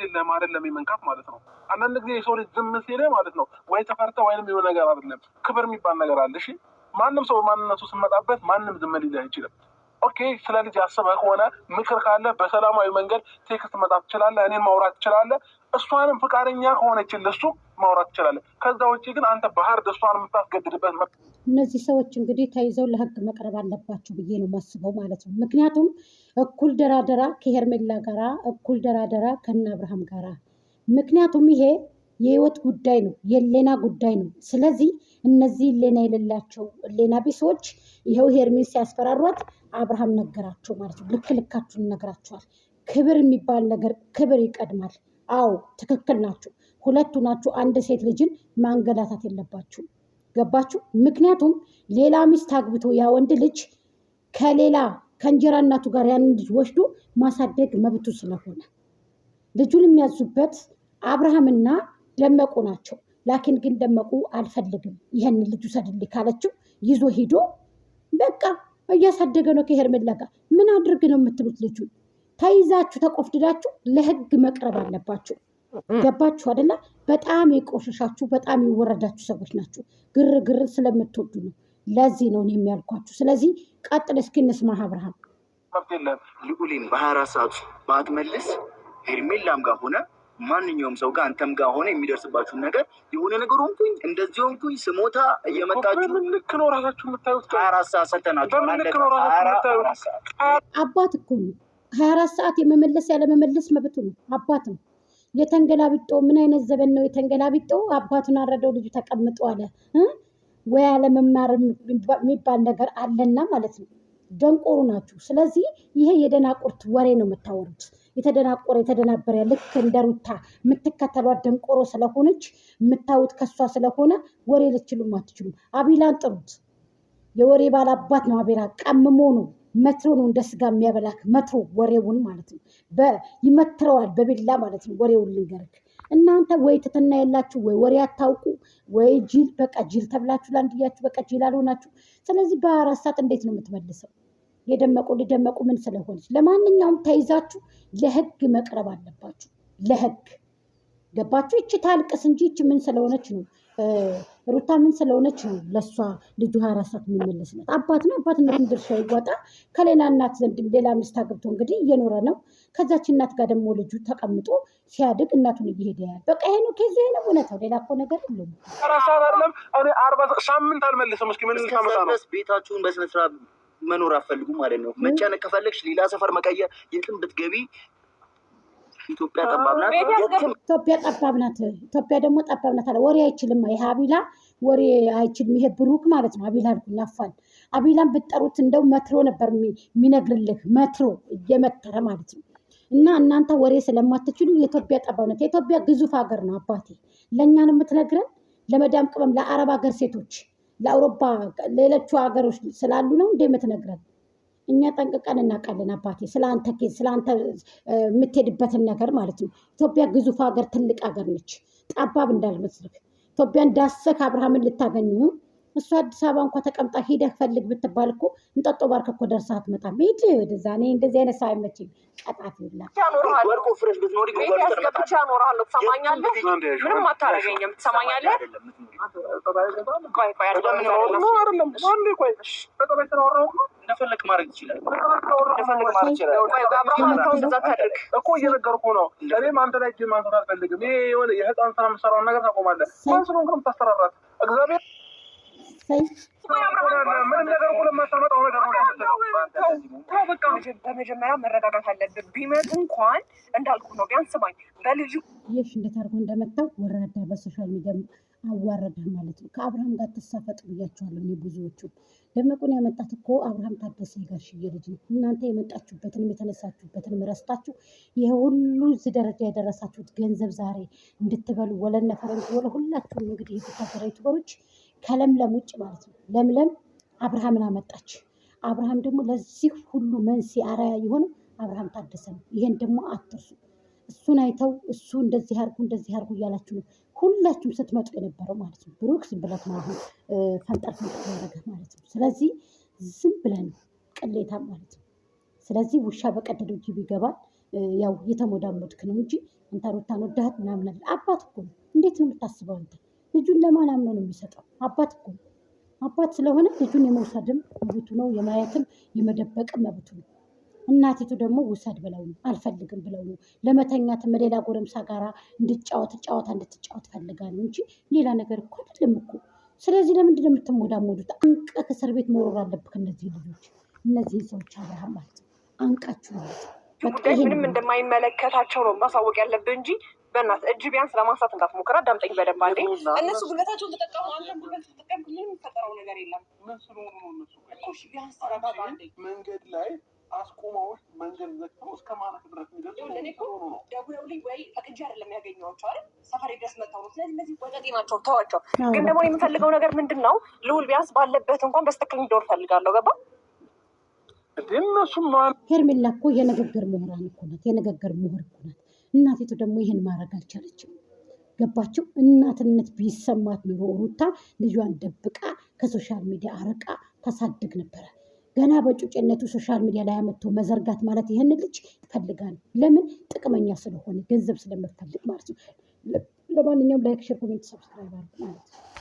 የለህም አይደለም የመንካት ማለት ነው። አንዳንድ ጊዜ የሰው ልጅ ዝም ሲል ማለት ነው ወይ ተፈርተ ወይንም የሆነ ነገር አይደለም ክብር የሚባል ነገር አለ። እሺ ማንም ሰው ማንነቱ ስመጣበት ማንም ዝም ሊልህ አይችልም። ኦኬ ስለ ልጅ አስበህ ከሆነ ምክር ካለ በሰላማዊ መንገድ ቴክስት መጣት ትችላለህ፣ እኔን ማውራት ትችላለህ። እሷንም ፍቃደኛ ከሆነችልህ እሱ ማውራት ትችላለህ። ከዛ ውጭ ግን አንተ በሀርድ እሷን የምታስገድድበት እነዚህ ሰዎች እንግዲህ ተይዘው ለህግ መቅረብ አለባቸው ብዬ ነው የማስበው ማለት ነው። ምክንያቱም እኩል ደራደራ ከሄርሜላ ጋራ እኩል ደራደራ ከነ አብርሃም ጋራ። ምክንያቱም ይሄ የህይወት ጉዳይ ነው፣ የሌና ጉዳይ ነው። ስለዚህ እነዚህ ሌና የሌላቸው ሌና ቢሶች ይኸው ሄርሜን ሲያስፈራሯት አብርሃም ነገራቸው ማለት ነው። ልክ ልካችሁን ይነግራቸዋል። ክብር የሚባል ነገር ክብር ይቀድማል። አዎ ትክክል ናቸው። ሁለቱ ናችሁ። አንድ ሴት ልጅን ማንገላታት የለባችሁም። ገባችሁ? ምክንያቱም ሌላ ሚስት አግብቶ ያ ወንድ ልጅ ከሌላ ከእንጀራ እናቱ ጋር ያንን ልጅ ወስዶ ማሳደግ መብቱ ስለሆነ ልጁን የሚያዙበት አብርሃምና ደመቁ ናቸው። ላኪን ግን ደመቁ አልፈልግም ይህን ልጁ ሰድልኝ ካለችው ይዞ ሂዶ በቃ እያሳደገ ነው ከሄርሜላ ጋር። ምን አድርግ ነው የምትሉት? ልጁን ተይዛችሁ ተቆፍድዳችሁ ለህግ መቅረብ አለባችሁ። ገባችሁ አይደለ? በጣም የቆሸሻችሁ በጣም የወረዳችሁ ሰዎች ናችሁ። ግርግር ስለምትወዱ ነው። ለዚህ ነው የሚያልኳችሁ። ስለዚህ ቀጥል እስኪ እንስማ። አብርሃም ልዑልን በ24 ሰዓት ባትመልስ ሄርሜላም ጋር ሆነ ማንኛውም ሰው ጋር አንተም ጋር ሆነ የሚደርስባችሁን ነገር የሆነ ነገር ሆንኩኝ እንደዚህ ሆንኩኝ ስሞታ እየመጣችሁ ልክ ነው ራሳችሁ የምታዩት 24 ሰዓት ሰተናችሁ አባት እኮ ነው። 24 ሰዓት የመመለስ ያለመመለስ መብቱ ነው። አባት ነው። የተንገላቢጦ ምን አይነት ዘበን ነው የተንገላቢጦ? አባቱን አረደው ልጁ ተቀምጦ አለ ወይ አለመማር የሚባል ነገር አለና ማለት ነው። ደንቆሩ ናችሁ። ስለዚህ ይሄ የደናቁርት ወሬ ነው የምታወሩት። የተደናቆረ የተደናበረ ልክ እንደ ሩታ የምትከተሏት ደንቆሮ ስለሆነች የምታዩት ከሷ ስለሆነ ወሬ ልችሉም አትችሉም። አቢላን ጥሩት። የወሬ ባላባት ነው አቤላ። ቀምሞ ነው መትሮ ነው እንደ ስጋ የሚያበላክ መትሮ ወሬውን ማለት ነው። ይመትረዋል በቢላ ማለት ነው። ወሬውን ልንገርክ እናንተ ወይ ትትና የላችሁ ወይ ወሬ አታውቁ ወይ ጅል። በቃ ጅል ተብላችሁ ላንድያችሁ በቃ ጅል አልሆናችሁ። ስለዚህ በ24 ሰዓት እንዴት ነው የምትመልሰው? የደመቁ ሊደመቁ ምን ስለሆነች። ለማንኛውም ተይዛችሁ ለህግ መቅረብ አለባችሁ። ለህግ ገባችሁ? ይቺ ታልቅስ እንጂ ይቺ ምን ስለሆነች ነው ሩታ ምን ስለሆነች ነው ለእሷ ልጁ 24 ሰዓት የሚመለስለት? አባት ነው። አባትነትን ድርሻ ይወጣ። ከሌላ እናት ዘንድ ሌላ ሚስት አግብቶ እንግዲህ እየኖረ ነው። ከዛች እናት ጋር ደግሞ ልጁ ተቀምጦ ሲያድግ እናቱን እየሄደ ያል በቃ ይሄ ነው ኬዙ። ይሄ ነው እውነታው። ሌላ እኮ ነገር የለም። ሳምንት አልመልስም። እስኪ ምን ታመጣ ነው? ቤታችሁን በስነስርዓት መኖር አፈልጉ ማለት ነው። መጨነቅ ከፈለግሽ ሌላ ሰፈር መቀየር የትም ብትገቢ ኢትዮጵያ ጠባብ ናት። ኢትዮጵያ ደግሞ ጠባብ ናት አለ። ወሬ አይችልም። ይሄ አቢላ ወሬ አይችልም። ይሄ ብሩክ ማለት ነው። አቢላ አልኩኝ አፋን። አቢላን ብትጠሩት እንደው መትሮ ነበር የሚነግርልህ። መትሮ እየመተረ ማለት ነው። እና እናንተ ወሬ ስለማትችሉ የኢትዮጵያ ጠባብ ናት። የኢትዮጵያ ግዙፍ ሀገር ነው አባቴ። ለእኛ ነው የምትነግረን። ለመዳም ቅመም ለአረብ ሀገር ሴቶች ለአውሮፓ ሌሎቹ ሀገሮች ስላሉ ነው እንደ የምትነግረን። እኛ ጠንቅቀን እናውቃለን አባቴ። ስለአንተ ኬዝ ስለአንተ የምትሄድበትን ነገር ማለት ነው። ኢትዮጵያ ግዙፍ ሀገር ትልቅ ሀገር ነች። ጠባብ እንዳልመስልህ። ኢትዮጵያን ዳሰክ አብርሃምን ልታገኙ እሱ አዲስ አበባ እንኳ ተቀምጣ ሂደህ ፈልግ ብትባል እኮ እንጠጦ ባርክ እኮ ደርሰህ አትመጣም። ሂድ ወደዛ። እኔ እንደዚህ አይነት ሰው አይመችም። ቀጣት ይላ ወርቆ ፍረሽ ብትኖሪ ብቻ እኖርሃለሁ። ትሰማኛለህ? ምንም አታረገኝም። ትሰማኛለህ? እንደፈለክ ማድረግ ይችላል እኮ እየነገርኩህ ነው። እኔም አንተ ላይ እጅ ማንሳት አልፈልግም። ይሄ የሆነ የህፃን ስራ የምትሰራውን ነገር ታቆማለህ። ማን ስለሆንክ ነው የምታስፈራራት? እግዚአብሔር በመጀመሪያ መረጋጋት አለብን። ቢመት እንኳን እንዳልኩ ነው። ቢያንስ ስማኝ በልጁ ይህ እንዴት አድርጎ እንደመጣው ወረዳ በሶሻል ሚዲያ አዋረደህ ማለት ነው። ከአብርሃም ጋር ተሳፈጥ ብያቸዋለሁ። እኔ ብዙዎቹ ደመቁን ያመጣት እኮ አብርሃም ታደሰ የጋሽዬ ልጅ ነው። እናንተ የመጣችሁበትንም የተነሳችሁበትንም ረስታችሁ ይሄ ሁሉ እዚህ ደረጃ የደረሳችሁት ገንዘብ ዛሬ እንድትበሉ ወለነ ፈረንጅ ወለ ሁላችሁም እንግዲህ የቡታጀራ ዩቱበሮች ከለምለም ውጭ ማለት ነው። ለምለም አብርሃምን አመጣች። አብርሃም ደግሞ ለዚህ ሁሉ መንስኤ አርአያ የሆነው አብርሃም ታደሰ ነው። ይሄን ደግሞ አትርሱ። እሱን አይተው እሱ እንደዚህ አድርጉ እንደዚህ አድርጉ እያላችሁ ነው ሁላችሁም ስትመጡ የነበረው ማለት ነው። ብሩክ ዝም ብለት ነው አሁን ፈንጠር ያደረገ ማለት ነው። ስለዚህ ዝም ብለን ቅሌታ ማለት ነው። ስለዚህ ውሻ በቀደደው ጅብ ይገባል። ያው የተሞዳሞድክ ነው እንጂ አንተ ሩታን ወዳሃት ምናምን አለ። አባት እኮ ነው። እንዴት ነው የምታስበው አንተ? ልጁን ለማን አምኖ ነው የሚሰጠው? አባት እኮ ነው። አባት ስለሆነ ልጁን የመውሰድም መብቱ ነው፣ የማየትም የመደበቅም መብቱ ነው። እናቲቱ ደግሞ ውሰድ ብለው ነው፣ አልፈልግም ብለው ነው። ለመተኛትም ሌላ ጎረምሳ ጋራ እንድትጫወት ፈልጋ ነው እንጂ ሌላ ነገር እኮ አይደለም እኮ። ስለዚህ ለምንድን ነው የምትሞዳሞዱት? አንቀህ እስር ቤት መኖር አለብህ። እነዚህ ልጆች እነዚህን ሰዎች አብርሃም ማለት ነው አንቃችሁ ማለት ነው። ጉዳይ ምንም እንደማይመለከታቸው ነው ማሳወቅ ያለብህ እንጂ በእናትህ እጅ ቢያንስ ለማንሳት እንዳትሞክር። አዳምጠኝ በደንብ አንዴ። እነሱ ጉልበታቸውን ተጠቀሙ፣ አንተም ጉልበት ተጠቀም። ምንም የሚፈጠረው ነገር የለም። ምን ስለሆኑ ነው እነሱ? እኮ እሺ ቢያንስ ተረጋጋ አንዴ። መንገድ ላይ አስቆመዎች መንገድ ዘግተው እስከ ማለት ድረስ የሚደርሱ ነው። ደውለውልኝ ወይ ፈቅጄ አይደለም ያገኘኋቸው አይደል? ሰፈሬ ድረስ መጥተው ነው። ስለዚህ እነዚህ ወጠጤ ናቸው፣ ተዋቸው። ግን ደግሞ የምፈልገው ነገር ምንድን ነው? ልዑል ቢያንስ ባለበት እንኳን በስትክክል እንዲኖር ፈልጋለሁ። ገባ? እነሱም ሄርሜላ እኮ የንግግር ምሁራን እኮ ናት፣ የንግግር ምሁር እኮ ናት። እናቲቱ ደግሞ ይህን ማድረግ አልቻለችም። ገባችሁ? እናትነት ቢሰማት ኑሮ ሩታ ልጇን ደብቃ ከሶሻል ሚዲያ አርቃ ታሳድግ ነበረ። ገና በጩጭነቱ ሶሻል ሚዲያ ላይ አመጥቶ መዘርጋት ማለት ይህን ልጅ ፈልጋል። ለምን? ጥቅመኛ ስለሆነ ገንዘብ ስለምፈልግ ማለት ነው። ለማንኛውም ላይክ፣ ሼር፣ ኮሜንት፣ ሰብስክራይብ አድርጉ ማለት ነው።